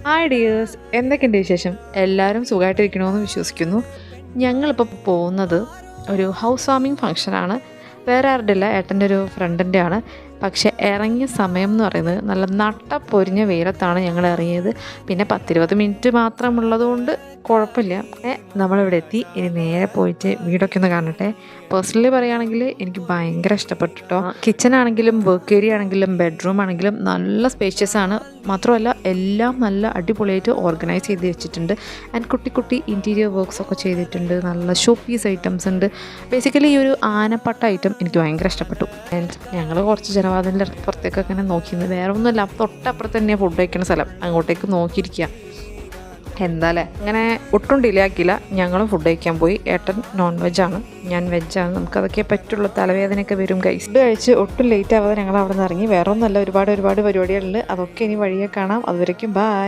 Hi dears, എന്തൊക്കെയുണ്ട് വിശേഷം? എല്ലാവരും സുഖമായിട്ടിരിക്കണമെന്ന് വിശ്വസിക്കുന്നു. ഞങ്ങളിപ്പോൾ പോകുന്നത് ഒരു ഹൗസ് വാമിങ് ഫംഗ്ഷനാണ്. വേറെ ആരുടെ അല്ല, ഏട്ടൻ്റെ ഒരു ഫ്രണ്ടിൻ്റെ ആണ്. പക്ഷേ ഇറങ്ങിയ സമയം എന്ന് പറയുന്നത് നല്ല നട്ടപ്പൊരിഞ്ഞ വെയിലത്താണ് ഞങ്ങൾ ഇറങ്ങിയത്. പിന്നെ 10-20 മിനിറ്റ് മാത്രമുള്ളതുകൊണ്ട് കുഴപ്പമില്ല. നമ്മളിവിടെ എത്തി. ഇനി നേരെ പോയിട്ട് വീടൊക്കെ ഒന്ന് കാണട്ടെ. പേഴ്സണലി പറയുകയാണെങ്കിൽ എനിക്ക് ഭയങ്കര ഇഷ്ടപ്പെട്ടു കേട്ടോ. കിച്ചൺ ആണെങ്കിലും വർക്ക് ഏരിയ ആണെങ്കിലും ബെഡ്റൂം ആണെങ്കിലും നല്ല സ്പേഷ്യസ് ആണ്. മാത്രമല്ല എല്ലാം നല്ല അടിപൊളിയായിട്ട് ഓർഗനൈസ് ചെയ്ത് വെച്ചിട്ടുണ്ട്. ആൻഡ് കുട്ടി കുട്ടി ഇൻറ്റീരിയർ വർക്ക്സ് ഒക്കെ ചെയ്തിട്ടുണ്ട്. നല്ല ഷോ പീസ് ഐറ്റംസ് ഉണ്ട്. ബേസിക്കലി ഈ ഒരു ആനപ്പട്ട ഐറ്റം എനിക്ക് ഭയങ്കര ഇഷ്ടപ്പെട്ടു. ആൻഡ് ഞങ്ങൾ കുറച്ച് ജനവാതിൻ്റെ പുറത്തേക്കൊക്കെ ഇങ്ങനെ നോക്കിയിരുന്നു. വേറെ ഒന്നുമില്ല, തൊട്ടപ്പുറത്ത് തന്നെയാണ് ഫുഡ് കഴിക്കുന്ന സ്ഥലം. അങ്ങോട്ടേക്ക് നോക്കിയിരിക്കുക. എന്താല്ലേ, അങ്ങനെ ഒട്ടും ഡിലേ ആക്കിയില്ല. ഞങ്ങളും ഫുഡ് കഴിക്കാൻ പോയി. ഏട്ടൻ നോൺ വെജാണ്, ഞാൻ വെജാണ്. നമുക്കതൊക്കെ പറ്റുള്ളൂ, തലവേദനയൊക്കെ വരും ഗൈസ്. ഫുഡ് കഴിച്ച് ഒട്ടും ലേറ്റ് ആവാതെ ഞങ്ങൾ അവിടെ നിന്ന് ഇറങ്ങി. വേറെ ഒന്നുമല്ല, ഒരുപാട് പരിപാടികളുണ്ട്. അതൊക്കെ ഇനി വഴിയെ കാണാം. അതുവരയ്ക്കും ബൈ.